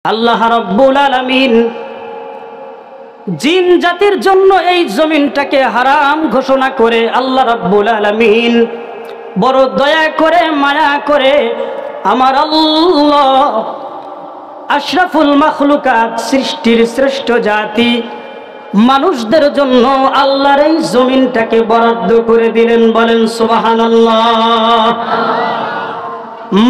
আল্লাহ রাব্বুল আলামিন জিন জাতির জন্য এই জমিনটাকে হারাম ঘোষণা করে আল্লাহ রাব্বুল আলামিন বড় দয়া করে মায়া করে আমার আল্লাহ আশরাফুল মাখলুকাত সৃষ্টির শ্রেষ্ঠ জাতি মানুষদের জন্য আল্লাহর এই জমিনটাকে বরাদ্দ করে দিলেন। বলেন সুবহানাল্লাহ।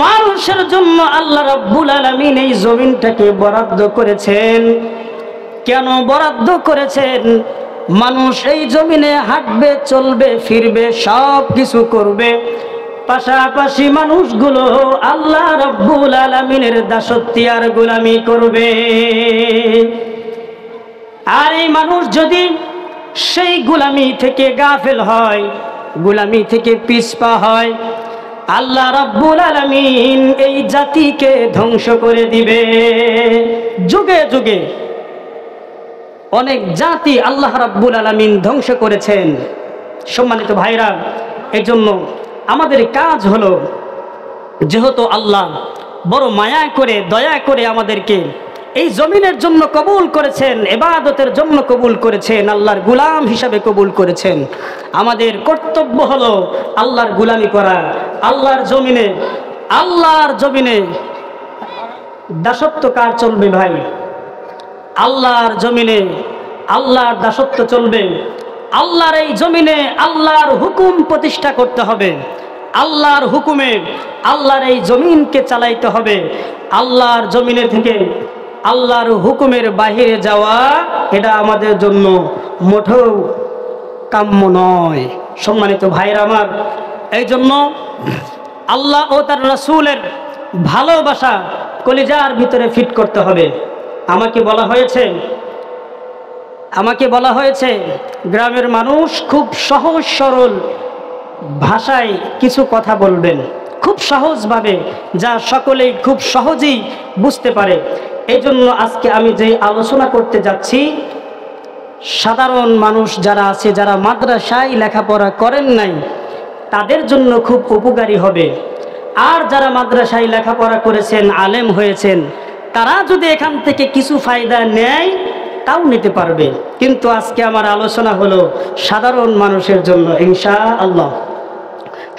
মানুষের জন্য আল্লাহ রাব্বুল আলামিন এই জমিনটাকে বরাদ্দ করেছেন। কেন বরাদ্দ করেছেন? মানুষ এই জমিনে হাঁটবে, চলবে, ফিরবে, সব কিছু করবে, পাশাপাশি মানুষগুলো আল্লাহ রাব্বুল আলামিনের দাসত্ব আর গোলামি করবে। আর এই মানুষ যদি সেই গোলামি থেকে গাফেল হয়, গোলামি থেকে পিছপা হয়, আল্লাহ রাব্বুল আলামিন এই জাতিকে ধ্বংস করে দিবে। যুগে যুগে অনেক জাতি আল্লাহ রাব্বুল আলামিন ধ্বংস করেছেন। সম্মানিত ভাইরা, এই জন্য আমাদের কাজ হলো, যেহেতু আল্লাহ বড় মায়া করে দয়া করে আমাদেরকে এই জমিনের জন্য কবুল করেছেন, ইবাদতের জন্য কবুল করেছেন, আল্লাহর গোলাম হিসাবে কবুল করেছেন, আমাদের কর্তব্য হলো আল্লাহর গোলামি করা। আল্লাহর জমিনে দাসত্ব কার চলবে ভাই? আল্লাহর জমিনে আল্লাহর দাসত্ব চলবে। আল্লাহর এই জমিনে আল্লাহর হুকুম প্রতিষ্ঠা করতে হবে। আল্লাহর হুকুমে আল্লাহর এই জমিনকে চালাইতে হবে। আল্লাহর জমিনে থেকে আল্লাহর হুকুমের বাহিরে যাওয়া এটা আমাদের জন্য মোটেও কাম্য নয়। সম্মানিত ভাইরা আমার, এই জন্য আল্লাহ ও তার রাসূলের ভালোবাসা কলিজার ভিতরে ফিট করতে হবে। আমাকে বলা হয়েছে গ্রামের মানুষ খুব সহজ সরল ভাষায় কিছু কথা বলবেন, খুব সহজভাবে, যা সকলেই খুব সহজেই বুঝতে পারে। এই জন্য আজকে আমি যে আলোচনা করতে যাচ্ছি, সাধারণ মানুষ যারা আছে, যারা মাদ্রাসায় লেখাপড়া করেন নাই, তাদের জন্য খুব উপকারী হবে। আর যারা মাদ্রাসায় লেখাপড়া করেছেন, আলেম হয়েছেন, তারা যদি এখান থেকে কিছু ফায়দা নেয় তাও নিতে পারবে। কিন্তু আজকে আমার আলোচনা হলো সাধারণ মানুষের জন্য, ইনশাআল্লাহ।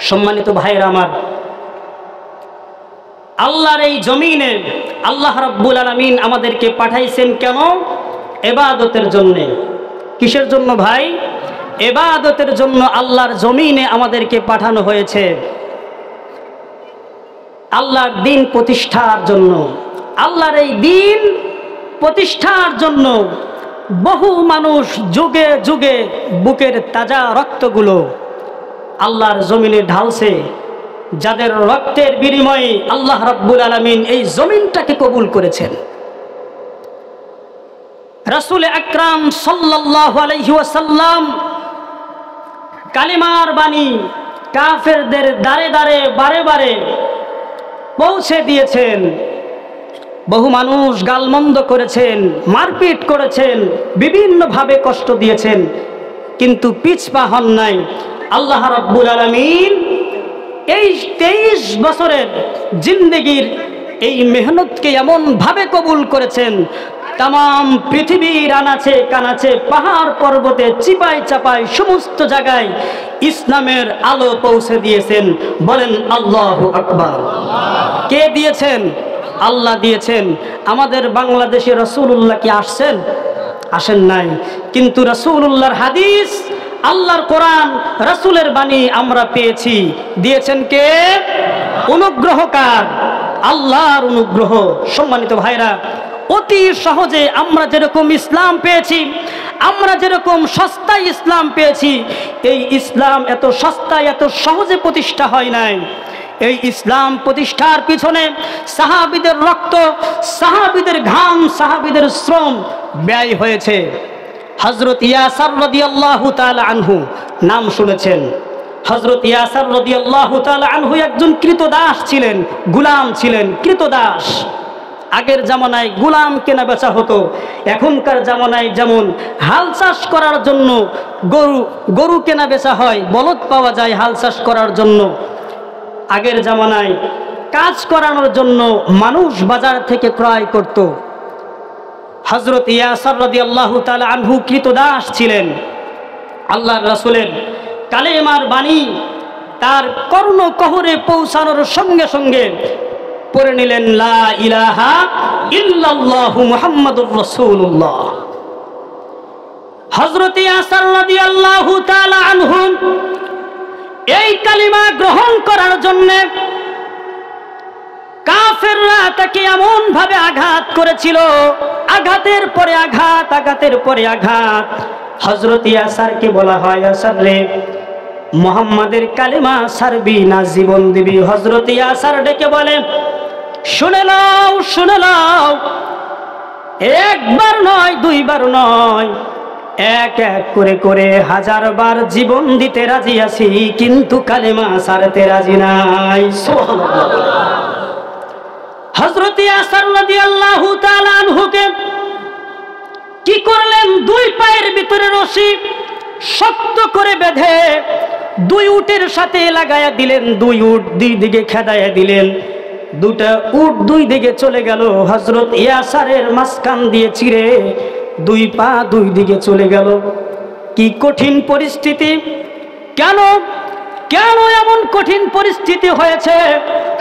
সম্মানিত ভাইরা আমার, আল্লাহর এই জমিনে আল্লাহ রাব্বুল আলামিন আমাদেরকে পাঠাইছেন কেন? ইবাদতের জন্য। কিসের জন্য ভাই? ইবাদতের জন্য আল্লাহর জমিনে আমাদেরকে পাঠানো হয়েছে, আল্লাহর দ্বীন প্রতিষ্ঠার জন্য। আল্লাহর এই দ্বীন প্রতিষ্ঠার জন্য বহু মানুষ যুগে যুগে বুকের তাজা রক্তগুলো আল্লাহর জমিনে ঢালছে, যাদের রক্তের বিনিময়ে আল্লাহ রাব্বুল আলামিন এই জমিনটাকে কবুল করেছেন। রাসূল আকরাম সাল্লাল্লাহু আলাইহি ওয়াসাল্লাম কালিমার বাণী কাফেরদের দ্বারে দ্বারে বারে বারে পৌঁছে দিয়েছেন। বহু মানুষ গালমন্দ করেছেন, মারপিট করেছেন, বিভিন্নভাবে কষ্ট দিয়েছেন, কিন্তু পিছপা হন নাই। আল্লাহ রাব্বুল আলামিন এই 23 বছরের জিন্দেগির এই মেহনতকে এমনভাবে কবুল করেছেন, তাম পৃথিবীর আনাচে কানাচে, পাহাড় পর্বতে, চিপায় চাপায় সমস্ত জায়গায় ইসলামের আলো পৌঁছে দিয়েছেন। বলেন আল্লাহু আকবার। কে দিয়েছেন? আল্লাহ দিয়েছেন। আমাদের বাংলাদেশে রাসূলুল্লাহ কি আসছেন? আসেন নাই। কিন্তু রাসূলুল্লাহর হাদিস, আল্লাহর কোরআন, রাসূলের বাণী আমরা পেয়েছি। দিয়েছেন কে? অনুগ্রহকার, আল্লাহর অনুগ্রহ। সম্মানিত ভাইরা, অতি সহজে আমরা যেরকম ইসলাম পেয়েছি, আমরা যেরকম সস্তায় ইসলাম পেয়েছি, এই ইসলাম এত সস্তায় এত সহজে প্রতিষ্ঠা হয় নাই। এই ইসলাম প্রতিষ্ঠার পিছনে সাহাবীদের রক্ত, সাহাবীদের ঘাম, সাহাবীদের শ্রম ব্যয় হয়েছে। হযরত ইয়াসার রাদিয়াল্লাহু তাআলা আনহু নাম শুনেছেন। হযরত ইয়াসার রাদিয়াল্লাহু তাআলা আনহু একজন কৃতদাস ছিলেন, গোলাম ছিলেন, কৃতদাস। আগের জামানায় গোলাম কেনা বেচা হতো। এখনকার জামানায় যেমন হাল চাষ করার জন্য গরু কেনা বেচা হয়, বলদ পাওয়া যায় হাল চাষ করার জন্য। আগের জামানায় কাজ করানোর জন্য মানুষ বাজার থেকে ক্রয় করত। হযরত ইয়াসার রাদিয়াল্লাহু তাআলা আনহু কৃতদাস ছিলেন। আল্লাহর রাসূলের কালেমার বাণী তার কর্ণকহরে পৌঁছানোর সঙ্গে সঙ্গে পড়ে নিলেন লা ইলাহা ইল্লাল্লাহু মুহাম্মাদুর রাসূলুল্লাহ। হযরত ইয়াসার রাদিয়াল্লাহু তাআলা আনহু এই কালিমা গ্রহণ করার জন্য কাফেররা তাকে এমন ভাবে আঘাত করেছিল, আঘাতের পরে আঘাত, আঘাতের পরে আঘাত। হযরত ইয়াসারকে বলা হয়, ইয়াসার রে, মুহাম্মাদের কালিমা ছাড়বি না জীবন দিবি? হযরত ইয়াসার ডেকে বলে, শুনে নাও, শুনে নাও, একবার নয়, দুইবার নয়, এক এক করে করে 1000 বার জীবন দিতে রাজি আছি, কিন্তু কালিমা ছাড়তে রাজি নাই। সুবহানাল্লাহ। হযরত ইয়াসার রাদিয়াল্লাহু তাআলা আনহুকে কি করলেন? 2 পায়ের ভিতরে রশি শক্ত করে বেঁধে 2 উটের সাথে লাগায়া দিলেন। 2 উট 2 দিকে খেদায়া দিলেন। 2টা উট 2 দিকে চলে গেল। হযরত ইয়াসারের মাঝখান দিয়ে চিরে 2 পা 2 দিকে চলে গেল। কি কঠিন পরিস্থিতি! কেন কেন এমন কঠিন পরিস্থিতি হয়েছে?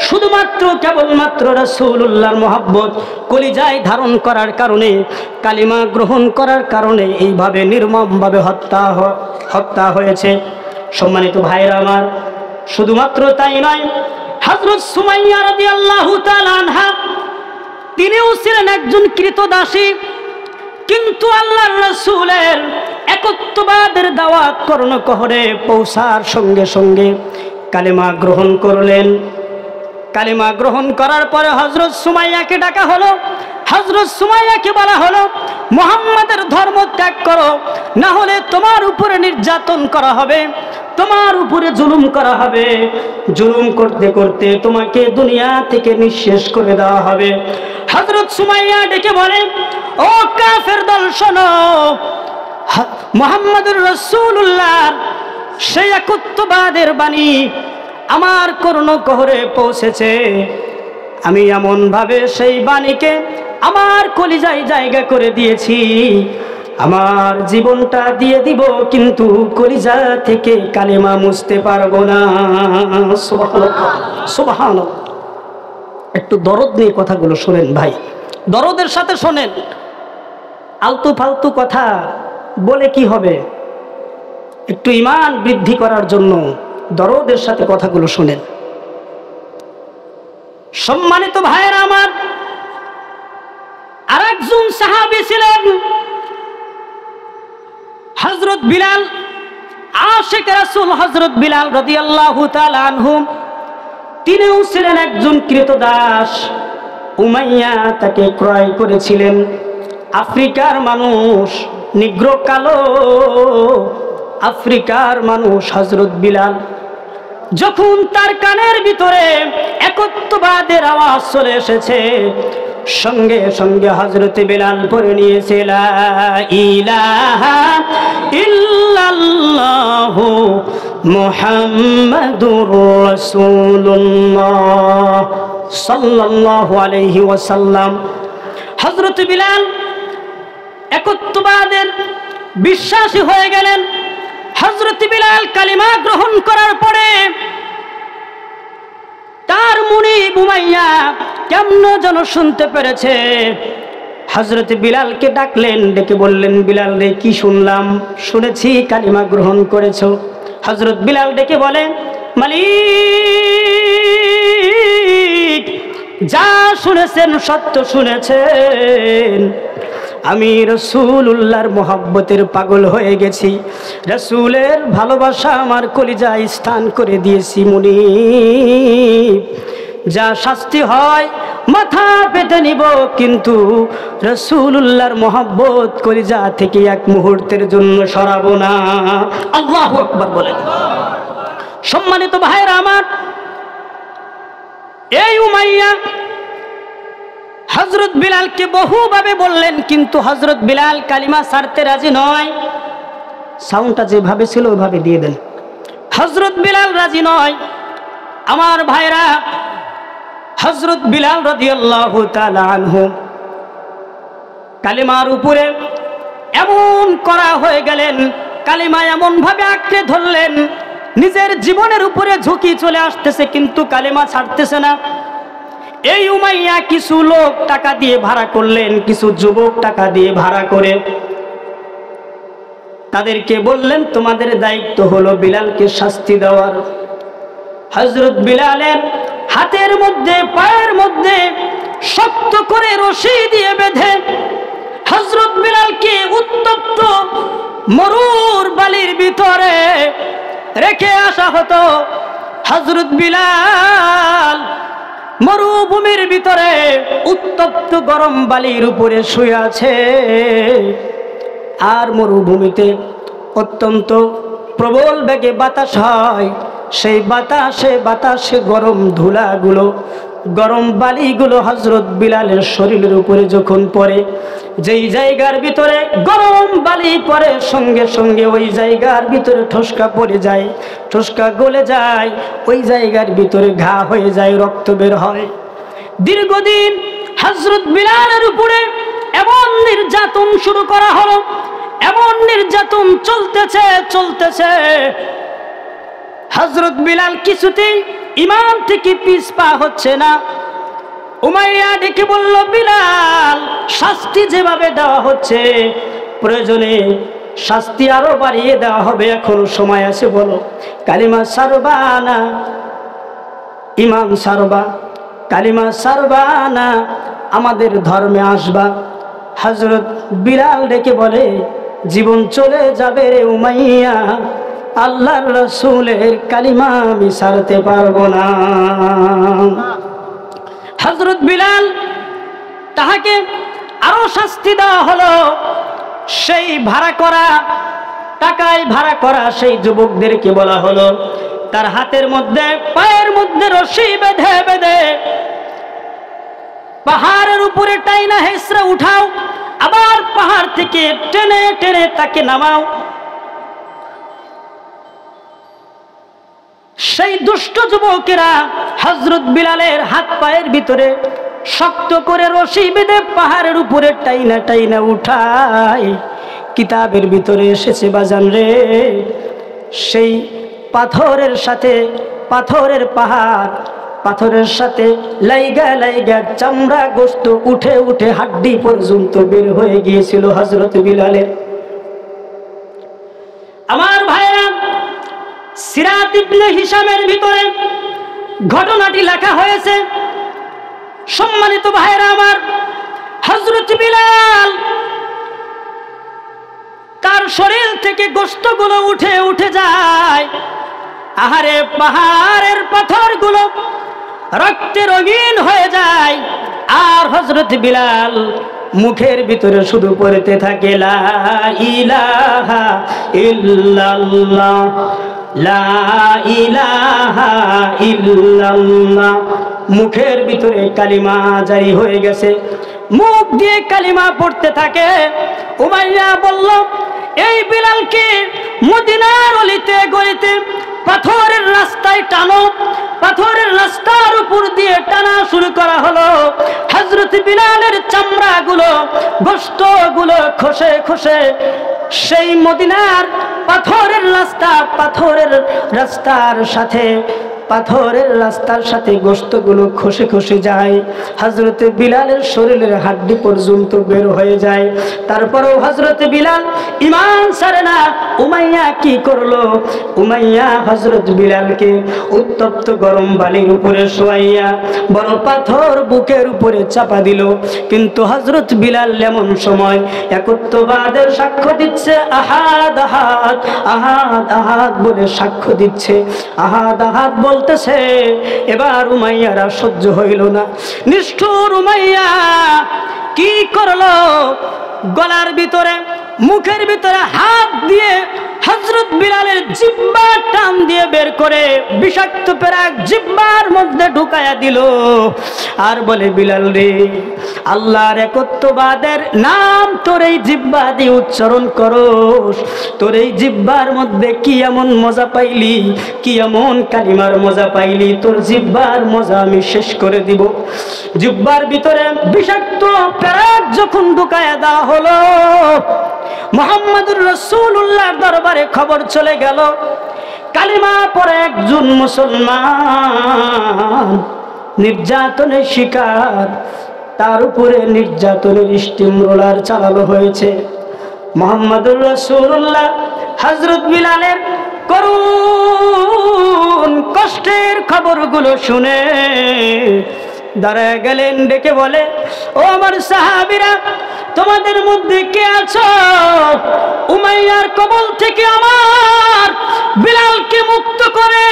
শুধুমাত্র কেবলমাত্র রাসূলুল্লাহর মহব্বত কলিজায় ধারণ করার কারণে, কালিমা গ্রহণ করার কারণে এইভাবে নির্মমভাবে হত্যা হয়েছে। সম্মানিত ভাইরা আমার, শুধুমাত্র তাই নয়, হযরত সুমাইয়া রাদিয়াল্লাহু তাআলা আনহা তিনিও ছিলেন একজন কৃতদাসী, কিন্তু আল্লাহর রাসূলের একত্ববাদের দাওয়াত কর্ণকহরে পৌঁছার সঙ্গে সঙ্গে কালিমা গ্রহণ করলেন। কালিমা গ্রহণ করার পরে হযরত সুমাইয়াকে ডাকা হলো। হযরত সুমাইয়াকে বলা হলো, মুহাম্মাদের ধর্ম ত্যাগ করো, না হলে তোমার উপরে নির্যাতন করা হবে, তোমার উপরে জুলুম করা হবে, জুলুম করতে করতে তোমাকে দুনিয়া থেকে নিঃশেষ করে দেওয়া হবে। হযরত সুমাইয়া ডেকে বলে, ও কাফের দল, শোনো, মুহাম্মাদুর রাসূলুল্লাহ সেই একত্ববাদের বাণী আমার কর্ণকহরে পৌঁছেছে। আমি এমন ভাবে সেই বাণীকে আমার কলিজায় জায়গা করে দিয়েছি, আমার জীবনটা দিয়ে দিব, কিন্তু কলিজা থেকে কালিমা মুছতে পারবো না। সুবহানাল্লাহ, সুবহানাল্লাহ। একটু দরদ নিয়ে কথাগুলো শোনেন ভাই, দরদের সাথে শোনেন। আলতু ফালতু কথা বলে কি হবে? একটু ঈমান বৃদ্ধি করার জন্য দরদের সাথে কথাগুলো শোনেন। সম্মানিত ভাইয়েরা আমার, আরেকজন সাহাবী ছিলেন হযরত বিলাল, আশিক রাসূল হযরত বিলাল রাদিয়াল্লাহু তাআলা আনহু। তিনিও ছিলেন একজন কৃতদাস। উমাইয়া তাকে ক্রয় করেছিলেন। আফ্রিকার মানুষ, নিগ্র কালো আফ্রিকার মানুষ হযরত বিলাল। যখন তার কানের ভিতরে একত্ববাদের আওয়াজ চলে এসেছে, সঙ্গে সঙ্গে হযরত বিলাল পড়ে নিয়েছে লা ইলাহা ইল্লাল্লাহু মুহাম্মাদুর রাসূলুল্লাহ সাল্লাল্লাহু আলাইহি ওয়াসাল্লাম। হযরত বিলাল একত্ববাদের বিশ্বাসী হয়ে গেলেন। হযরত বিলাল কালিমা গ্রহণ করার পরে তার মুনিব উমাইয়া কেমন যেন শুনতে পেরেছে। হযরত বিলালকে ডাকলেন, ডেকে বললেন, বিলাল রে, কি শুনলাম? শুনেছি কালিমা গ্রহণ করেছো। হযরত বিলাল ডেকে বলে, মালিক, যা শুনেছেন সত্য শুনেছেন। আমি রাসূলুল্লাহর মহব্বতের পাগল হয়ে গেছি, রাসূলের ভালোবাসা আমার কলিজায় স্থান করে দিয়েছি। মুনিব, যা শাস্তি হয় মাথা পেতে নিব, কিন্তু রাসূলুল্লাহর মহব্বত কলিজা থেকে এক মুহূর্তের জন্য সরাবো না। আল্লাহু আকবার বলেন। সম্মানিত ভাইরা আমার, এই উমাইয়া হযরত বিলালকে বহুভাবে বললেন, কিন্তু হযরত বিলাল কালিমা ছাড়তে রাজি নয়। সাউন্ডটা যেভাবে ছিল ওইভাবে দিয়ে দেন। হযরত বিলাল রাজি নয়। আমার ভাইরা, হযরত বিলাল রাদিয়াল্লাহু তাআলা আনহু কালিমার উপরে এমন করা হয়ে গেলেন, কালিমা এমন ভাবে আঁকড়ে ধরলেন, নিজের জীবনের উপরে ঝুঁকি চলে আসতেছে কিন্তু কালিমা ছাড়তেছে না। এই উমাইয়া কিছু লোক টাকা দিয়ে ভাড়া করলেন, কিছু যুবক টাকা দিয়ে ভাড়া করে তাদেরকে বললেন তোমাদের দায়িত্ব হলো বিলালকে শাস্তি দেওয়ার। হযরত বিলালের হাতের মধ্যে পায়ের মধ্যে শক্ত করে রশি দিয়ে বেঁধে হযরত বিলালকে উত্তপ্ত মরুর বালির ভিতরে রেখে আসা হতো। হযরত বিলাল মরুভূমির ভিতরে উত্তপ্ত গরম বালির উপরে শুয়ে আছে, আর মরুভূমিতে অত্যন্ত প্রবল বেগে বাতাস হয়। সেই বাতাসে গরম ধুলাগুলো, গরম বালিগুলো হযরত বিলালের শরীরের উপরে যখন পড়ে, যেই জায়গার ভিতরে গরম বালি পড়ে সঙ্গে সঙ্গে ওই জায়গার ভিতরে ঠোসকা পড়ে যায়, ঠোসকা গলে যায়, ওই জায়গার ভিতরে ঘা হয়ে যায়, রক্ত বের হয়। দীর্ঘদিন হযরত বিলালের উপরে এমন নির্যাতন শুরু করা হলো, এমন নির্যাতন চলতেছে। হযরত বিলাল কিছুতেই ঈমান থেকে পিছপা হচ্ছে না। উমাইয়া ডেকে বলল, বিলাল, শাস্তি যেভাবে দেওয়া হচ্ছে প্রয়োজনে শাস্তি আরো বাড়িয়ে দেওয়া হবে, এখনো সময় আছে, বলো কালিমা সারবা না ঈমান সারবা, কালিমা সারবা না আমাদের ধর্মে আসবা। হযরত বিলাল ডেকে বলে, জীবন চলে যাবে রে উমাইয়া, আল্লাহর রাসূলের কালিমা আমি ছাড়তে পারবো না। হযরত বিলাল তাহাকে আরো শাস্তি দেওয়া হলো। সেই ভাড়া করা টাকায় ভাড়া করা সেই যুবকদেরকে বলা হলো তার হাতের মধ্যে পায়ের মধ্যে রশি বেঁধে বেঁধে পাহাড়ের উপরে টাইনা হেসরা উঠাও, আবার পাহাড় থেকে টেনে টেনে তাকে নামাও। সেই দুষ্ট যুবকেরা হযরত বিলালের হাত পায়ের ভিতরে শক্ত করে রশি বেঁধে পাহাড়ের উপরে টাইনা টাইনা উঠায়। কিতাবের ভিতরে এসেছে বাজান রে, সেই পাথরের সাথে পাথরের পাহাড়, পাথরের সাথে লাইগা লাইগা চামড়া গোশত উঠে উঠে হাড্ডি পর্যন্ত বের হয়ে গিয়েছিল হযরত বিলালের। আমার ভাইরা, সিরাত ইবনে হিশামের ভিতরে ঘটনাটি লেখা হয়েছে। সম্মানিত ভাইরা আমার, হযরত বিলাল তার শরীর থেকে গোশতগুলো উঠে উঠে যায়, আহারে পাহাড়ের পাথরগুলো রক্তে রঙিন হয়ে যায়, আর হযরত বিলাল মুখের ভিতরে শুধু পড়তে থাকে লা ইলাহা ইল্লাল্লাহ, লা ইলাহা ইল্লাল্লাহ। মুখের ভিতরে কালিমা জারি হয়ে গেছে, মুখ দিয়ে কালিমা পড়তে থাকে। উমাইয়া বলল, এই বিলালকে মদিনার অলিতে গলিতে পাথরের রাস্তায় টানো। পাথরের রাস্তার উপর দিয়ে টানা শুরু করা হলো। হযরত বিলালের চামড়াগুলো গোশতগুলো খসে খসে সেই মদিনার পাথরের রাস্তার সাথে গোশতগুলো খসে খসে যায়। হযরত বিলালের শরীরের হাড্ডি পর্যন্ত বের হয়ে যায়। তারপরেও হযরত বিলাল ঈমান ছাড়ে না। উমাইয়া কি করলো? উমাইয়া হযরত বিলালকে উত্তপ্ত গরম বালির উপরে শোয়াইয়া বড় পাথর বুকের উপরে চাপা দিল। কিন্তু হযরত বিলাল এমন সময় একত্ববাদের সাক্ষ্য দিচ্ছে, আহাদ আহাদ আহাদ আহাদ বলে সাক্ষ্য দিচ্ছে, আহাদ আহাদ বলতেছে। এবার উমাইয়ারা সহ্য হইল না। নিষ্ঠুর উমাইয়া কি করলো? গলার ভিতরে মুখের ভিতরে হাত দিয়ে হযরত বিলালের জিহ্বা টান দিয়ে বের করে বিষাক্ত পেরাক জিহ্বার মধ্যে ঢুকায়া দিল আর বলে, বিলাল রে, আল্লাহর একত্ববাদের নাম তোর এই জিহ্বা দিয়ে উচ্চারণ করস, তোর এই জিহ্বার মধ্যে কি এমন মজা পাইলি, কি এমন কালিমার মজা পাইলি, তোর জিহ্বার মজা আমি শেষ করে দিব। জিহ্বার ভিতরে বিষাক্ত পেরাক যখন ঢুকায়া দেওয়া হলো, মুহাম্মদুর রাসূলুল্লাহর দরবারে খবর চলে গেল, কালিমা পড়ে একজন মুসলমান নির্যাতনের শিকার, তার উপরে নির্যাতনের স্টিম রোলার চালানো হয়েছে। মুহাম্মদুর রাসূলুল্লাহ হযরত বিলালের করুণ কষ্টের খবরগুলো শুনে দাঁড়ায় গেলেন, ডেকে বলে, ও আমার সাহাবীরা, তোমাদের মধ্যে কে আছো উমাইয়ার কবল থেকে আমার বিলালকে মুক্ত করে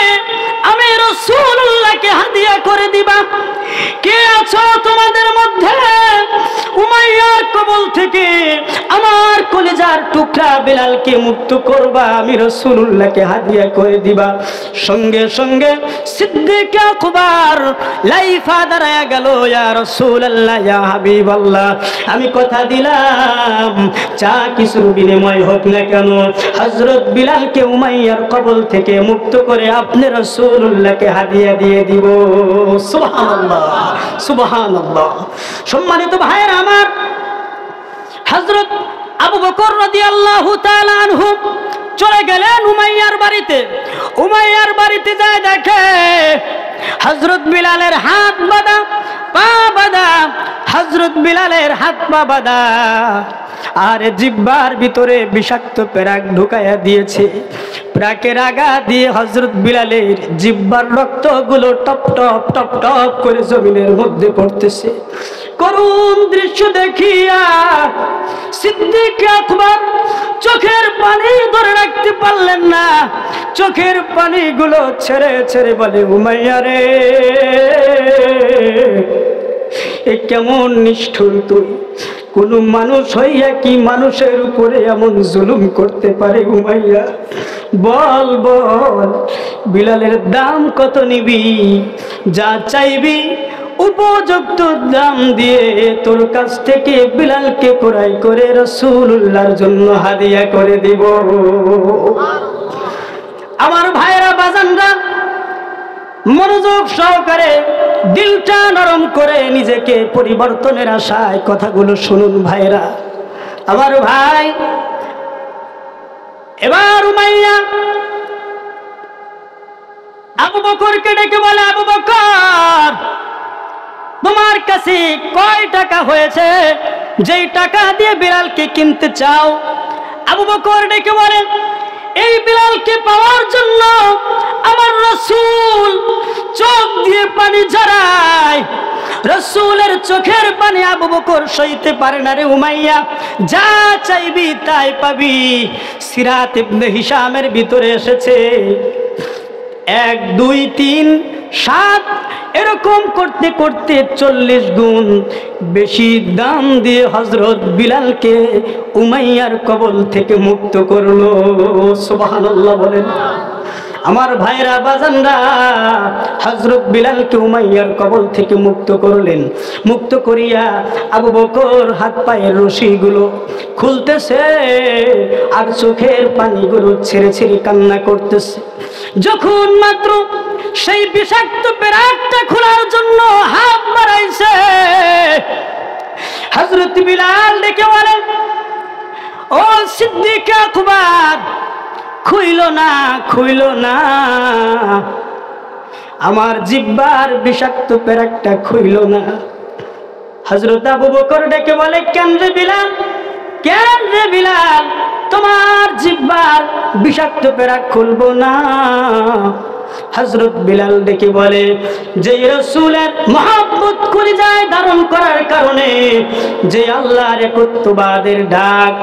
আমি রাসূলুল্লাহকে হাদিয়া করে দিবা? কে আছো তোমাদের মধ্যে উমাইয়ার কবল থেকে আমার কলিজার টুকরা বিলালকে মুক্ত করবা, আমি রাসূলুল্লাহকে হাদিয়া করে দিবা? সঙ্গে সঙ্গে সিদ্দিক আকবর লাইফা দাঁড়ায়া গেল, ইয়া রাসূলুল্লাহ, ইয়া হাবিবাল্লাহ, আমি কথা দিলাম যা কিছুর বিনিময় হোক না কেন হযরত বিলালকে উমাইয়ার কবল থেকে মুক্ত করে আপনি রাসূলুল্লাহকে হাদিয়া দিয়ে দিব। সুবহানাল্লাহ, সুবহানাল্লাহ। সম্মানিত ভাইয়েরা আমার, হযরত আবু বকর রাদিয়াল্লাহু তাআলা আনহু চলে গেলেন উমাইয়ার বাড়িতে। উমাইয়ার বাড়িতে যায় দেখে হযরত বিলালের হাত বাঁধা, পা বাঁধা, হযরত বিলালের হাত পা বাঁধা, আর জিহ্বার ভিতরে বিষাক্ত পেরাক ঢুকাইয়া দিয়েছে। পেরাকের আগা দিয়ে হযরত বিলালের জিহ্বার রক্তগুলো টপ টপ টপ টপ করে জমিনের মধ্যে পড়তেছে। করুণ দৃশ্য দেখিয়া সিদ্দিক আকবর চোখের পানি ধরে রাখতে পারলেন না, চোখের পানিগুলো ছেড়ে ছেড়ে বলে, উমাইয়া রে, এ কেমন নিষ্ঠুর তুই! কোন মানুষ হইয়া কি মানুষের উপরে এমন জুলুম করতে পারে? উমাইয়া, বল বল, বিলালের দাম কত নিবি? যা চাইবি উপযুক্ত দাম দিয়ে তোর কাছ থেকে বিলালকে ক্রয় করে রাসূলুল্লাহর জন্য হাদিয়া করে দিব। আমার ভাইরা বাজানরা, মনোযোগ সহকারে দিলটা নরম করে নিজেকে পরিবর্তনের আশায় কথাগুলো শুনুন ভাইরা। আমার ভাই, এবার উমাইয়া আবু বকরকে ডেকে বলে, আবু বকর, তোমার কাছে কয় টাকা হয়েছে যেই টাকা দিয়ে বিলালকে কিনতে চাও? আবু বকর ডেকে বলে, এই বিলালকে পাওয়ার জন্য আমার রাসূল চোখ দিয়ে পানি ঝরায়, রাসূলের চোখের পানি আবু বকর সইতে পারে না রে উমাইয়া, যা চাইবি তাই পাবি। সিরাত ইবনে হিশামের ভিতরে এসেছে 1 2 3 7 এরকম করতে করতে 40 গুণ বেশি দাম দিয়ে হযরত বিলালকে উমাইয়ার কবল থেকে মুক্ত করলো। সুবহানাল্লাহ বলেন। আমার ভাইরা বাজানরা, হযরত বিলালকে উমাইয়ার কবল থেকে মুক্ত করলেন। মুক্ত করিয়া আবু বকর হাত পায়ের রশিগুলো খুলতেছে আর চোখের পানিগুলো ছেড়ে ছেড়ে কান্না করতেছে। যখন মাত্র সেই বিষাক্ত পেরাকটা খোলার জন্য হাত বাড়াইছে, হযরত বিলাল ডেকে বলেন, ও সিদ্দিক আকবর, খুইল না, খুইল না, আমার জিহ্বার বিষাক্ত পেরাকটা খুইল না। হযরত আবু বকর ডেকে বলে, কেন রে বিলাল, কেন রে বিলাল, তোমার জিহ্বার বিষাক্ত পেরাক খুলবো না? হযরত বিলাল ডেকে বলে, যে রাসূলের মহব্বত কলিজায় ধারণ করার কারণে, যে আল্লাহর একত্ববাদের ডাক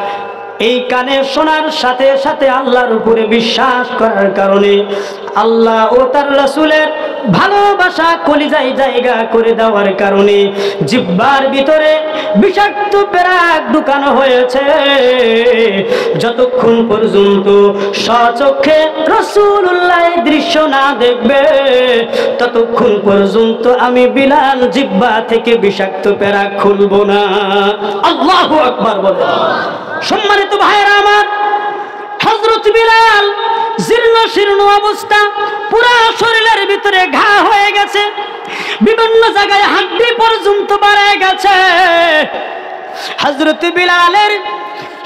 এই কানে শোনার সাথে সাথে আল্লাহর উপরে বিশ্বাস করার কারণে আল্লাহ ও তার রাসূলের ভালোবাসা কলিজায় জায়গা করে দেওয়ার কারণে জিহ্বার ভিতরে বিষাক্ত পেরাক ঢুকানো হয়েছে। যতক্ষণ পর্যন্ত স্বচক্ষে রাসূলুল্লাহ এই দৃশ্য না দেখবে ততক্ষণ পর্যন্ত আমি বিলাল জিহ্বা থেকে বিষাক্ত পেরাক খুলব না। আল্লাহু আকবার বলে। সম্মানিত ভাইরা আমার, হযরত বিলাল জীর্ণ শীর্ণ অবস্থা, পুরো শরীরের ভিতরে ঘা হয়ে গেছে, বিভিন্ন জায়গায় হাড্ডি পর্যন্ত বাড়ে গেছে। হযরত বিলালের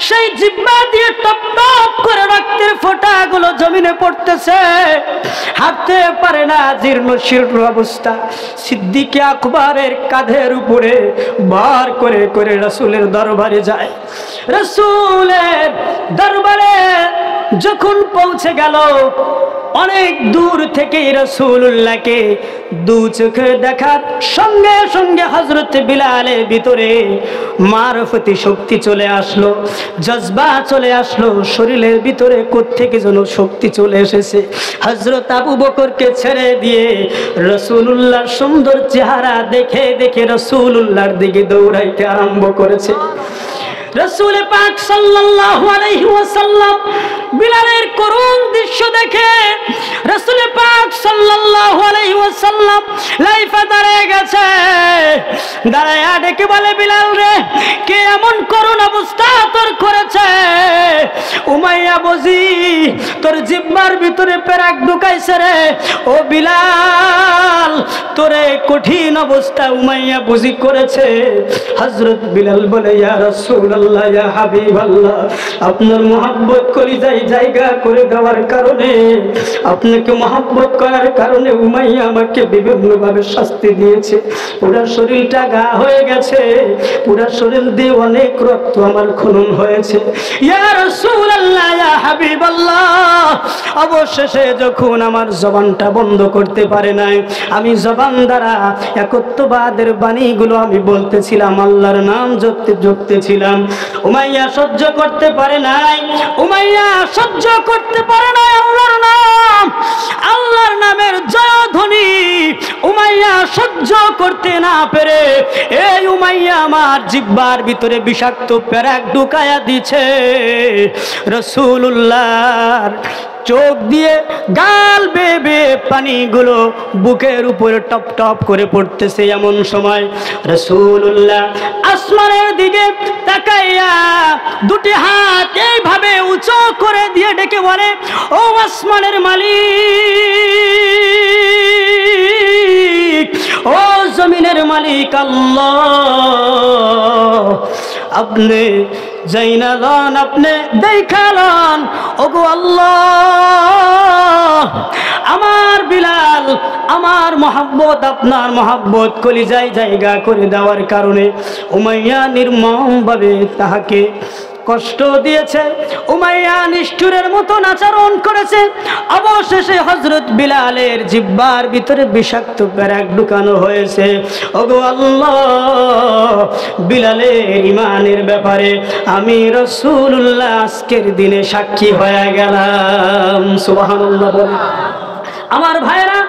সেই জিহ্বা দিয়ে টপ টপ করে রক্তের ফোঁটাগুলো জমিনে পড়তেছে, হাঁটতে পারে না, জীর্ণ শীর্ণ অবস্থা। সিদ্দিক আকবরের কাঁধের উপরে ভার করে করে রাসূলের দরবারে যায়। রাসূলের দরবারে যখন পৌঁছে গেল, অনেক দূর থেকে রাসূলুল্লাহকে দু চোখে দেখার সঙ্গে সঙ্গে হযরত বিলালের ভিতরে মারফতি শক্তি চলে আসলো, জজবা চলে আসলো, শরীরের ভিতরে কোত্থেকে যেন শক্তি চলে এসেছে। হযরত আবু বকরকে ছেড়ে দিয়ে রাসূলুল্লাহর সুন্দর চেহারা দেখে দেখে রাসূলুল্লাহর দিকে দৌড়াইতে আরম্ভ করেছে। রাসূল পাক সাল্লাল্লাহু আলাইহি ওয়াসাল্লাম বিলালের করুণ দৃশ্য দেখে রাসূল পাক সাল্লাল্লাহু আলাইহি ওয়াসাল্লাম লাইফা দাঁড়িয়ে গেছে। দাঁড়ায় ডেকে বলে, বিলাল রে, কে এমন করুণ অবস্থা তোর করেছে? উমাইয়া বুঝি তোর জিহ্বার ভিতরে পেরাক ঢুকাইছে রে। ও বিলাল, তোরে কঠিন অবস্থা উমাইয়া বুঝি করেছে। হযরত বিলাল বলে, ইয়া রাসূলুল্লাহ, ইয়া হাবিবাল্লাহ, আপনার মহব্বত কলিজায় জায়গা করে দেওয়ার কারণে, আপনাকে মহব্বত করার কারণে উমাইয়া আমাকে বিভিন্নভাবে শাস্তি দিয়েছে। পুরা শরীরটা ঘা হয়ে গেছে, পুরা শরীর দিয়ে অনেক রক্ত আমার খনন হয়েছে। ইয়া রাসূলুল্লাহ, ইয়া হাবিবাল্লাহ, অবশেষে যখন আমার জবানটা বন্ধ করতে পারে নাই, আমি জবান দ্বারা একত্ববাদের বাণীগুলো আমি বলতেছিলাম, আল্লাহর নাম জপতেছিলাম। উমাইয়া সহ্য করতে পারে নাই, উমাইয়া সহ্য করতে পারে নাই আল্লাহর নাম, আল্লাহর নামের জয়ধ্বনি উমাইয়া সহ্য করতে না পেরে এই উমাইয়া আমার জিহ্বার ভিতরে বিষাক্ত পেরাক ঢুকায়া দিছে। রাসূলুল্লাহর চোখ দিয়ে গাল বেয়ে বেয়ে পানিগুলো বুকের উপরে টপ টপ করে পড়তেছে। এমন সময় রাসূলুল্লাহ আসমানের দিকে তাকাইয়া দুটি হাত এইভাবে উঁচু করে দিয়ে ডেকে বলে, ও আসমানের মালিক, ও জমিনের মালিক আল্লাহ, আপনি জাইনালান, আপনি দেখালান, ওগো আল্লাহ, আমার বিলাল, আমার মহব্বত, আপনার মহব্বত কলিজায় জায়গা করে দেওয়ার কারণে উমাইয়া নির্মমভাবে তাহাকে কষ্ট দিয়েছে, উমাইয়া নিষ্ঠুরের মতন আচরণ করেছে। অবশেষে হযরত বিলালের জিহ্বার ভিতরে বিষাক্ত পেরাক ঢুকানো হয়েছে। ওগো আল্লাহ, বিলালের ঈমানের ব্যাপারে আমি রাসূলুল্লাহ আজকের দিনে সাক্ষী হয়ে গেলাম। সুবহানাল্লাহ বলে। আমার ভাইরা,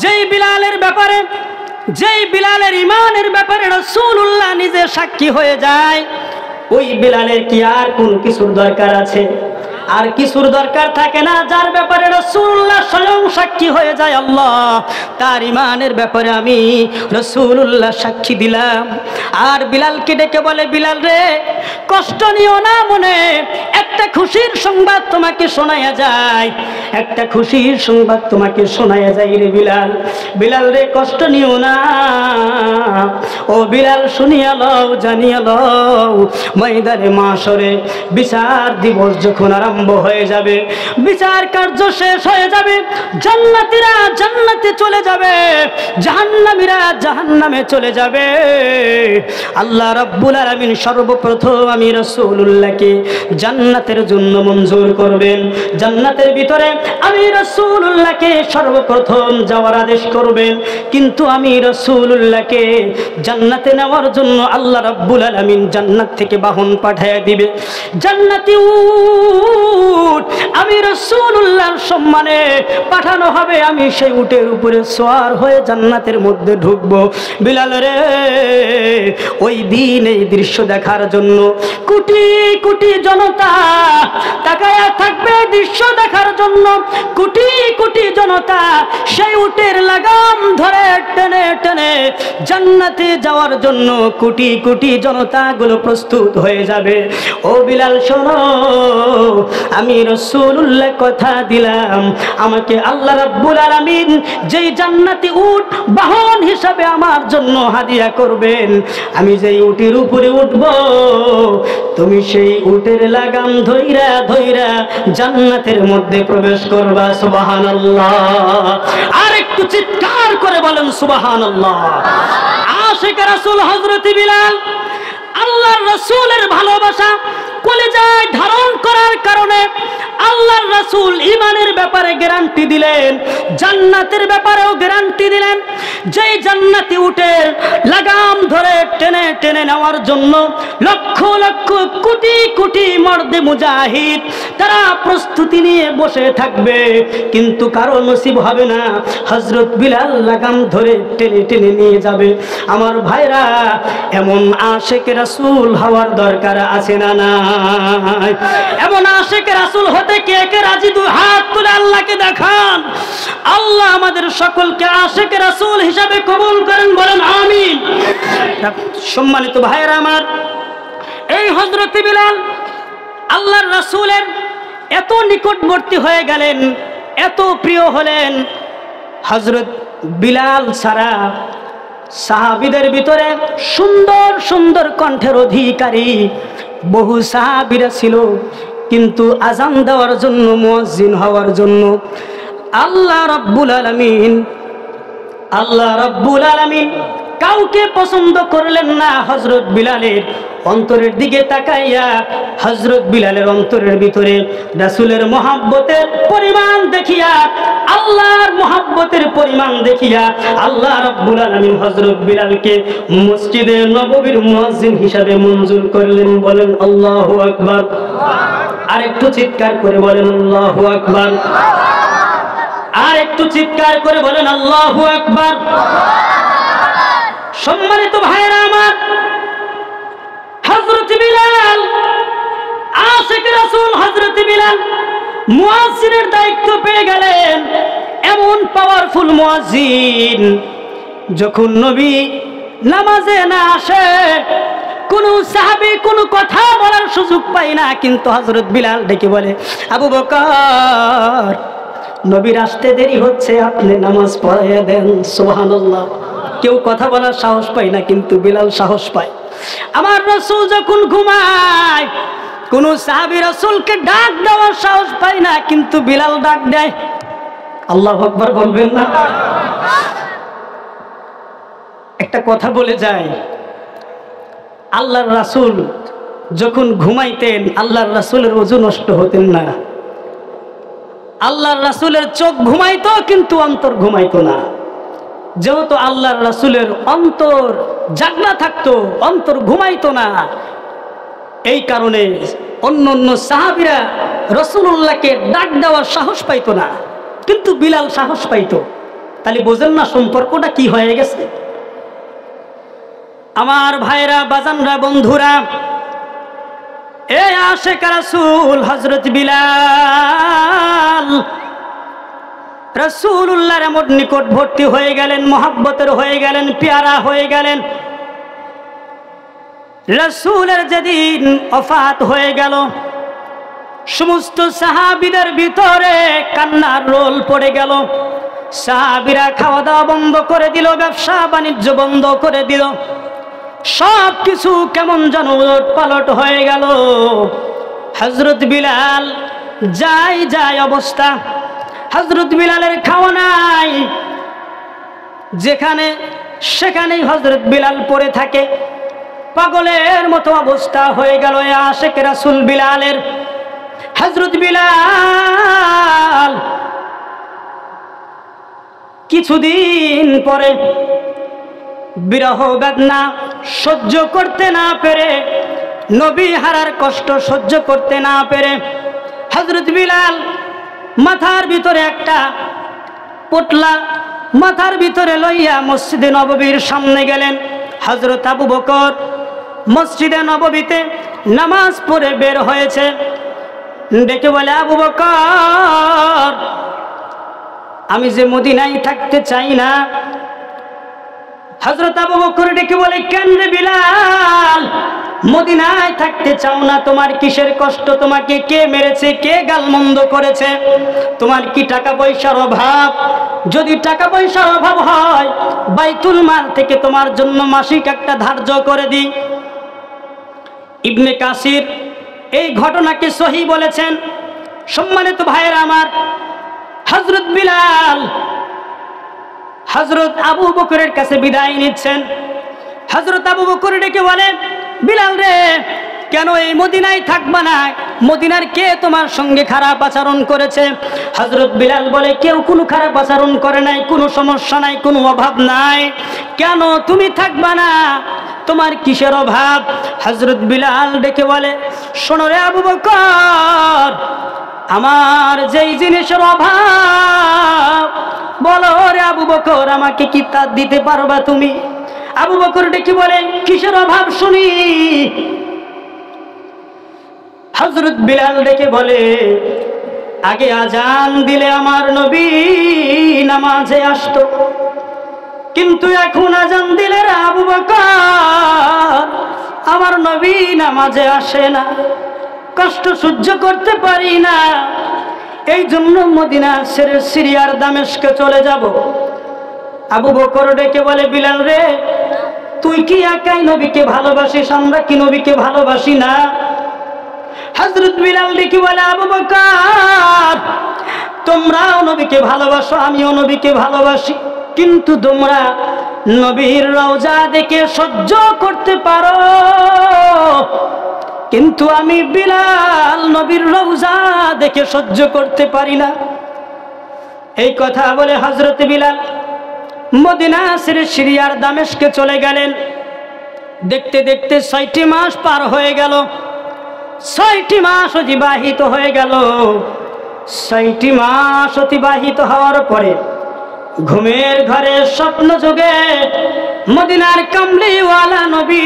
যেই বিলালের ব্যাপারে, যেই বিলালের ঈমানের ব্যাপারে রাসূলুল্লাহ নিজে সাক্ষী হয়ে যায়, ওই বিলালের কি আর কোন কিছুর দরকার আছে? আর কিছুর দরকার থাকে না। যার ব্যাপারে রাসূলুল্লাহ স্বয়ং সাক্ষী হয়ে যায় আল্লাহ, তার ঈমানের ব্যাপারে আমি রাসূলুল্লাহ সাক্ষী দিলাম। আর বিলালকে ডেকে বলে, বিলাল রে, কষ্ট নিও না মনে, একটা খুশির সংবাদ তোমাকে শোনায়া যায়, একটা খুশির সংবাদ তোমাকে শোনায়া যায় রে বিলাল। বিলাল রে, কষ্ট নিও না। ও বিলাল, শুনিয়া লও, জানিয়া লও, ময়দানে মাশরে বিচার দিবস যখন আরম্ভ হয়ে যাবে, বিচার কার্য শেষ হয়ে যাবে, জান্নাতীরা জান্নাতে চলে যাবে, জাহান্নামীরা জাহান্নামে চলে যাবে। আল্লাহ রাব্বুল আলামিন সর্বপ্রথম আমি রাসূলুল্লাহকে জান্নাত জান্নাতের জন্য মঞ্জুর করবেন। জান্নাতের ভিতরে আমি রাসূলুল্লাহকে সর্বপ্রথম যাওয়ার আদেশ করবেন, কিন্তু আমি রাসূলুল্লাহকে জান্নাতে নেওয়ার জন্য আল্লাহ রাব্বুল আলামিন জান্নাত থেকে বাহন পাঠিয়ে দিবে। জান্নাতি উট আমি রাসূলুল্লাহর সম্মানে পাঠানো হবে, আমি সেই উটের উপরে সওয়ার হয়ে জান্নাতের মধ্যে ঢুকবো। বিলাল রে, ওই দিন এই দৃশ্য দেখার জন্য কোটি কোটি জনতা তাকায়া থাকবে। দৃশ্য দেখার জন্য কোটি কোটি জনতা সেই উটের লাগাম ধরে টেনে টেনে জান্নাতে যাওয়ার জন্য কোটি কোটি জনতাগুলো প্রস্তুত হয়ে যাবে। ও বিলাল শোনো, আমি রাসূলুল্লাহ কথা দিলাম, আমাকে আল্লাহ রাব্বুল আলামিন যেই জান্নাতি উট বাহন হিসাবে আমার জন্য হাদিয়া করবেন, আমি যেই উটের উপরে উঠব, তুমি সেই উটের লাগাম ধইরা ধইরা জান্নাতের মধ্যে প্রবেশ করবা। সুবহানাল্লাহ। আর একটু চিৎকার করে বলেন সুবহানাল্লাহ। আশিকে রাসূল হযরত বিলাল আল্লাহর রাসূলের ভালোবাসা কলিজায় ধারণ করার কারণে আল্লাহর রাসূল ঈমানের ব্যাপারে গ্যারান্টি দিলেন, জান্নাতের ব্যাপারেও গ্যারান্টি দিলেন। যেই জান্নাতি উটের লাগাম ধরে টেনে টেনে নেওয়ার জন্য লক্ষ লক্ষ কোটি কোটি মর্দে মুজাহিদ তারা প্রস্তুতি নিয়ে বসে থাকবে, কিন্তু কারো নসিব হবে না। হযরত বিলাল লাগাম ধরে টেনে টেনে নিয়ে যাবে। আমার ভাইরা, এমন আশিক রাসূল হওয়ার দরকার আছে না নাই? এমন আশিক রাসূল হতে কে কে রাজি? দুই হাত তুলে আল্লাহকে দেখান। আল্লাহ আমাদের সকলকে আশিক রাসূল হিসাবে কবুল করেন, বলেন আমিন। সম্মানিত ভাইরা আমার, এই হযরত বিলাল আল্লাহর রাসূলের এত নিকটবর্তী হয়ে গেলেন, এত প্রিয় হলেন। হযরত বিলাল ছাড়া সাহাবীদের ভিতরে সুন্দর সুন্দর কণ্ঠের অধিকারী বহু সাহাবীরা ছিল, কিন্তু আজান দেওয়ার জন্য, মুয়াজ্জিন হওয়ার জন্য আল্লাহ রাব্বুল আলামিন কাউকে পছন্দ করলেন না। হযরত বিলালের অন্তরের দিকে তাকাইয়া হযরত বিলালের অন্তরের ভিতরে রাসূলের মহব্বতের পরিমাণ দেখিয়া, আল্লাহর মহব্বতের পরিমাণ দেখিয়া আল্লাহ রাব্বুল আলামিন হযরত বিলালকে মসজিদে নববীর মুয়াজ্জিন হিসাবে মঞ্জুর করলেন। বলেন আল্লাহু আকবার। আর একটু চিৎকার করে বলেন আল্লাহু আকবার। আর একটু চিৎকার করে বলেন আল্লাহু আকবার। সম্মানিত ভাইরা আমার, হযরত বিলাল আশিক রাসূল হযরত বিলাল মুয়াজ্জিনের দায়িত্ব পেয়ে গেলেন। এমন পাওয়ারফুল মুয়াজ্জিন, যখন নবী নামাজে না আসে কোন সাহাবী কোনো কথা বলার সুযোগ পায় না, কিন্তু হযরত বিলাল ডেকে বলে, আবু বকর, নবীর আসতে দেরি হচ্ছে, আপনি নামাজ পড়াইয়া দেন। সুবহানাল্লাহ। কেউ কথা বলার সাহস পায় না, কিন্তু বিলাল সাহস পায়। আমার রাসূল যখন ঘুমায় কোন সাহাবী রাসূলকে ডাক দেওয়ার সাহস পায় না, কিন্তু বিলাল ডাক দেয়। আল্লাহু আকবার বলবেন না? একটা কথা বলে যায়, আল্লাহর রাসূল যখন ঘুমাইতেন আল্লাহর রাসূলের ওযু নষ্ট হতেন না। আল্লাহর রাসূলের চোখ ঘুমাইতো, কিন্তু অন্তর ঘুমাইতো না। যেহেতু আল্লাহর রাসূলের অন্তর জাগনা থাকতো, অন্তর ঘুমাইতো না, এই কারণে অন্য অন্য সাহাবীরা রাসূলুল্লাহকে ডাক দেওয়ার সাহস পাইতো না, কিন্তু বিলাল সাহস পাইতো। তাহলে বোঝেন না সম্পর্কটা কি হয়ে গেছে? আমার ভাইরা, বাজানরা, বন্ধুরা, এ আশিক রাসূল হযরত বিলাল রাসূলুল্লাহর এমন নিকটবর্তী হয়ে গেলেন, মহব্বতের হয়ে গেলেন, পেয়ারা হয়ে গেলেন। রাসূলের যেদিন ওফাত হয়ে গেল, সমস্ত সাহাবীদের ভিতরে কান্নার রোল পড়ে গেল। সাহাবীরা খাওয়া দাওয়া বন্ধ করে দিল, ব্যবসা বাণিজ্য বন্ধ করে দিল, সব কিছু কেমন যেন উলট পালট হয়ে গেল। হযরত বিলাল যায় অবস্থা। হযরত বিলালের খাওয়া নাই, যেখানে সেখানেই হযরত বিলাল পড়ে থাকে, পাগলের মতো অবস্থা হয়ে গেল আশিক রাসূল বিলালের। হযরত বিলাল কিছুদিন পরে বিরহ বেদনা সহ্য করতে না পেরে, নবী হারার কষ্ট সহ্য করতে না পেরে হযরত বিলাল মাথার ভিতরে একটা পোটলা মাথার ভিতরে লইয়া মসজিদে নববীর সামনে গেলেন। হযরত আবু বকর মসজিদে নববীতে নামাজ পড়ে বের হয়েছে। ডেকে বলে, আবু বকর, আমি যে মদিনায় থাকতে চাই না। হযরত আবু বকর ডেকে বলে, কেন রে বিলাল, মদিনায় থাকতে চাও না? তোমার কিসের কষ্ট? তোমাকে কে মেরেছে? কে গালমন্দ করেছে? তোমার কি টাকা পয়সার অভাব? যদি টাকা পয়সার অভাব হয়, বাইতুল মাল থেকে তোমার জন্য মাসিক একটা ধার্য করে দিই। ইবনে কাসির এই ঘটনাকে সহি বলেছেন। সম্মানিত ভাইয়েরা আমার, হযরত বিলাল হযরত আবু বকরের কাছে বিদায় নিচ্ছেন। হযরত আবু বকর ডেকে বলেন, বিলাল রে, কেন এই মদিনায় থাকবা না? মদিনার কে তোমার সঙ্গে খারাপ আচরণ করেছে? হযরত বিলাল বলে, কেউ কোনো খারাপ আচরণ করে নাই, কোনো সমস্যা নাই, কোনো অভাব নাই। কেন তুমি থাকবা না? তোমার কিসের অভাব? হযরত বিলাল ডেকে বলে, শোনো রে আবু বকর, আমার যেই জিনিসের অভাব, বলো রে আবু বকর, আমাকে কি তা দিতে পারবা তুমি? আবু বকর ডেকে বলে, কিসের অভাব শুনি? হযরত বিলাল ডেকে বলে, আগে আজান দিলে আমার নবী নামাজে আসতো, কিন্তু এখন আজান দিলে রে আবু বকর আমার নবী নামাজে আসে না। কষ্ট সহ্য করতে পারি না, এই জন্য মদিনা ছেড়ে সিরিয়ার দামেস্কে চলে যাব। আবু বকর ডেকে বলে, বিলাল রে, তুই কি একাই নবীকে ভালোবাসিস? আমরা কি নবীকে ভালোবাসি না? হযরত বিলাল ডেকে বলে, আবু বকর, তোমরাও নবীকে ভালোবাসো, আমিও নবীকে ভালোবাসি, কিন্তু তোমরা নবীর রওজা দেখে সহ্য করতে পারো, কিন্তু আমি বিলাল নবীর রওজা দেখে সহ্য করতে পারি না। এই কথা বলে হযরত বিলাল মদিনা ছেড়ে সিরিয়ার দামেস্কে চলে গেলেন। দেখতে দেখতে ৬টি মাস পার হয়ে গেল। ৬টি মাস অতিবাহিত হয়ে গেল। ৬টি মাস অতিবাহিত হওয়ার পরে ঘুমের ঘরে স্বপ্ন যোগে মদিনার কামলিওয়ালা নবী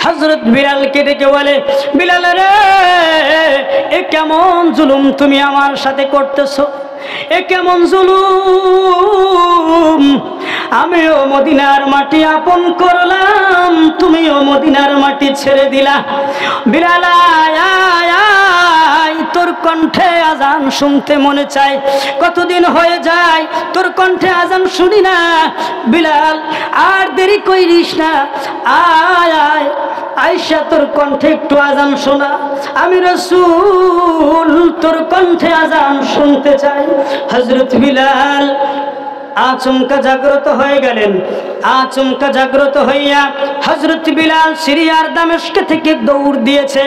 হযরত বিলালকে ডেকে বলে, বিলাল রে, এ কেমন জুলুম তুমি আমার সাথে করতেছো? এ কেমন জুলুম? আমিও মদিনার মাটি আপন করলাম, তুমিও মদিনার মাটি ছেড়ে দিলা। বিলাল আয়, তোর কণ্ঠে আজান শুনতে মনে চায়, কতদিন হয়ে যায় তোর কণ্ঠে আজান শুনি না। বিলাল, আর দেরি করিস না, আয় আয়, আয়েশা তোর কণ্ঠে একটু আজান শোনা, আমি রাসূল তোর কণ্ঠে আজান শুনতে চাই। হযরত বিলাল আচমকা জাগ্রত হয়ে গেলেন। আচমকা জাগ্রত হইয়া হযরত বিলাল সিরিয়ার দামেস্ক থেকে দৌড় দিয়েছে।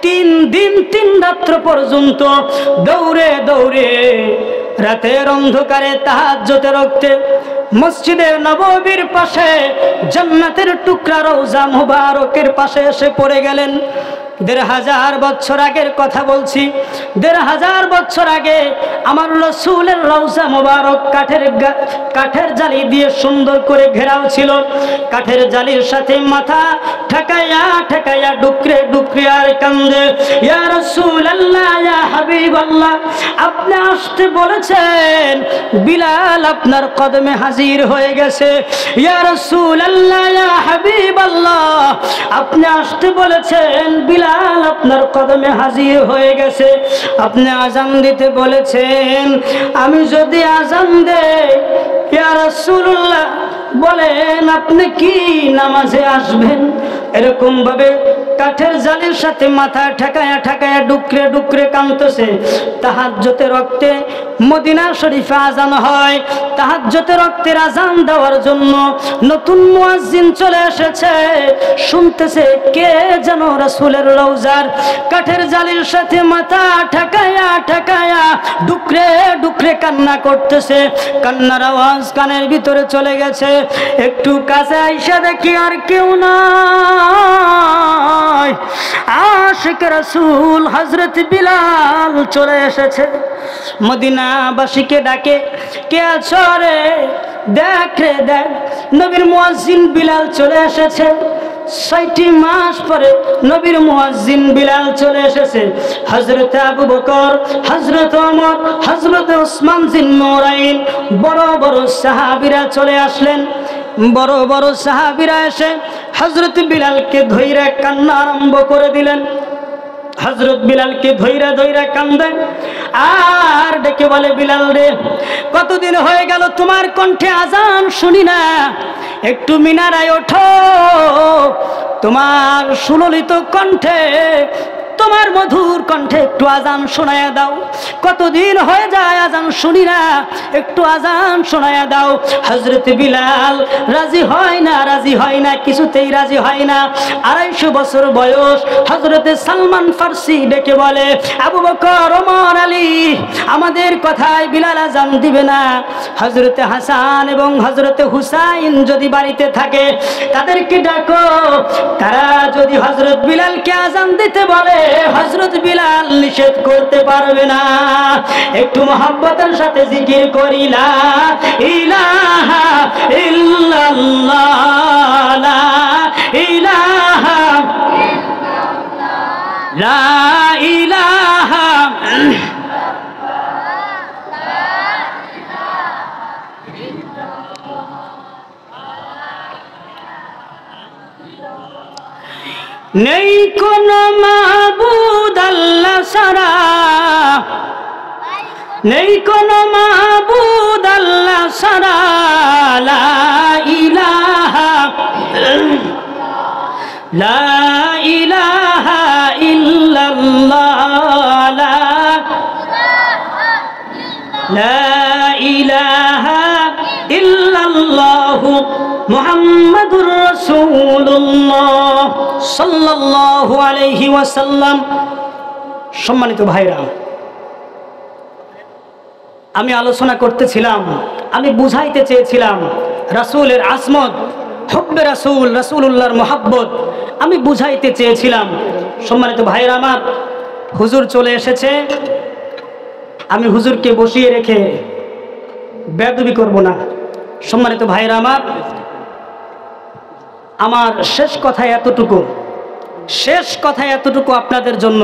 3 দিন 3 রাত্র পর্যন্ত দৌড়ে দৌড়ে রাতের অন্ধকারে তাহাজ্জুদের রক্তে মসজিদে নববীর পাশে জান্নাতের টুকরা রওজা মুবারকের পাশে এসে পড়ে গেলেন। ১৫০০ বছর আগের কথা বলছি। ১৫০০ বছর আগে আমার রাসূলের রওজা মুবারক কাঠের জালি দিয়ে সুন্দর করে ঘেরাও ছিল। কাঠের জালির সাথে মাথা ঠেকাইয়া ঠেকাইয়া ডুকরে ডুকরে আর কান্দে, ইয়া রাসূলুল্লাহ, ইয়া হাবিবাল্লাহ, আপনি আসতে বলেছেন, বিলাল আপনার কদমে হাজির হয়ে গেছে। ইয়া রাসূলুল্লাহ, ইয়া হাবিবাল্লাহ, আপনি আসতে বলেছেন, বিলাল আপনার কদমে হাজির হয়ে গেছে। আপনি আজান দিতে বলেছেন, আমি যদি আজান দেই, ইয়া রাসূলুল্লাহ বলেন আপনি কি নামাজে আসবেন? এরকম ভাবে কাঠের জালের সাথে মাথা ঠেকায়া ঠেকায়া ডুকরে ডুকরে কাঁদতেছে। তাহাজ্জুদের রক্তে মদিনা শরীফে আজান হয়। তাহাজ্জুদের রক্তের আজান দেওয়ার জন্য নতুন মুয়াজ্জিন চলে এসেছে। শুনতেছে কে যেন রাসূলের রওজার কাঠের জালের সাথে মাথা ঠেকায়া ঠেকায়া ডুকরে ডুকরে কান্না করতেছে। কান্নার আওয়াজ কানের ভিতরে চলে গেছে। একটু কাছে আইসা দেখি আর কেউ নাই, আশিক রাসূল হযরত বিলাল চলে এসেছে। মদিনাবাসীকে ডাকে, কে আছো রে? দেখ রে দেখ, নবীর মুয়াজ্জিন বিলাল চলে এসেছে। ৬০ মাস পরে নবীর মুয়াজ্জিন বিলাল চলে এসেছে। হযরত আবু বকর, হযরত ওমর, হযরত ওসমান জিন্নুরাইন বড় বড় সাহাবীরা চলে আসলেন। বড় বড় সাহাবীরা এসে হযরত বিলালকে ধইরা কান্না আরম্ভ করে দিলেন। হযরত বিলালকে ধইরা ধইরা কান্দেন আর ডেকে বলে, বিলাল রে, কতদিন হয়ে গেল তোমার কণ্ঠে আজান শুনি না, একটু মিনারায় ওঠো, তোমার সুললিত কণ্ঠে, তোমার মধুর কণ্ঠে একটু আজান শোনায়া দাও। কতদিন হয়ে যায় আজান শুনি না, একটু আজান শোনায়া দাও। হযরত বিলাল রাজি হয় না, রাজি হয় না, কিছুতেই রাজি হয় না। ২৫০ বছর বয়স। হযরত সালমান ফার্সি ডেকে বলে, আবু বকর, ওমর, আলী, আমাদের কথায় বিলাল আজান দিবে না। হযরত হাসান এবং হযরত হুসাইন যদি বাড়িতে থাকে তাদেরকে ডাকো, তারা যদি হযরত বিলালকে আজান দিতে বলে হযরত বিলাল নিষেধ করতে পারবে না। একটু মহব্বতের সাথে জিকির করি, লা ইলাহা ইল্লাল্লাহ, লা ইলাহা ইল্লাল্লাহ, লা ইলাহা নেই কোন মাবুদ আল্লাহ ছাড়া, নেই কোন মাবুদ আল্লাহ ছাড়া, লা ইলাহা লা ইলাহা ইল্লাল্লাহ, লা ইলাহা ইল্লাল্লাহু মুহাম্মাদুর রাসূলুল্লাহ সাল্লাল্লাহু আলাইহি ওয়াসাল্লাম। সম্মানিত ভাইরা, আমি আলোচনা করতেছিলাম, আমি বুঝাইতে চেয়েছিলাম রাসূলের আজমত, হুব্বে রাসূল, রাসূলুল্লাহর মুহাব্বত আমি বুঝাইতে চেয়েছিলাম। সম্মানিত ভাইরা আমার, হুজুর চলে এসেছে। আমি হুজুরকে বসিয়ে রেখে বেয়াদবি করব না। সম্মানিত ভাইরা আমার শেষ কথা এতটুকু, শেষ কথা এতটুকু আপনাদের জন্য,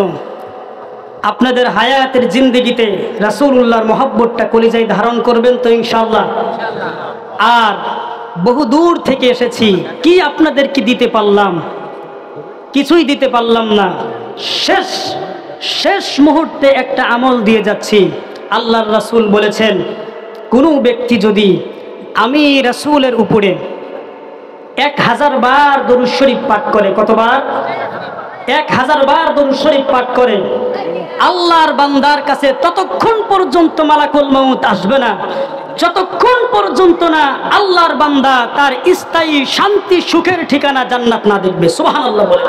আপনাদের হায়াতের জিন্দেগিতে রাসূলুল্লাহর মহব্বতটা কলিজায় ধারণ করবেন তো ইনশাআল্লাহ। আর বহু দূর থেকে এসেছি, কি আপনাদেরকে দিতে পারলাম? কিছুই দিতে পারলাম না। শেষ শেষ মুহূর্তে একটা আমল দিয়ে যাচ্ছি। আল্লাহর রাসূল বলেছেন, কোনো ব্যক্তি যদি আমি রাসূলের উপরে 1000 বার দরুদ শরীফ পাঠ করে, কতবার? 1000 বার দরুদ শরীফ পাঠ করে, আল্লাহর বান্দার কাছে ততক্ষণ পর্যন্ত মালাকুল মউত আসবে না যতক্ষণ পর্যন্ত না আল্লাহর বান্দা তার স্থায়ী শান্তি সুখের ঠিকানা জান্নাত না দেখবে। সুবহানাল্লাহ বলে।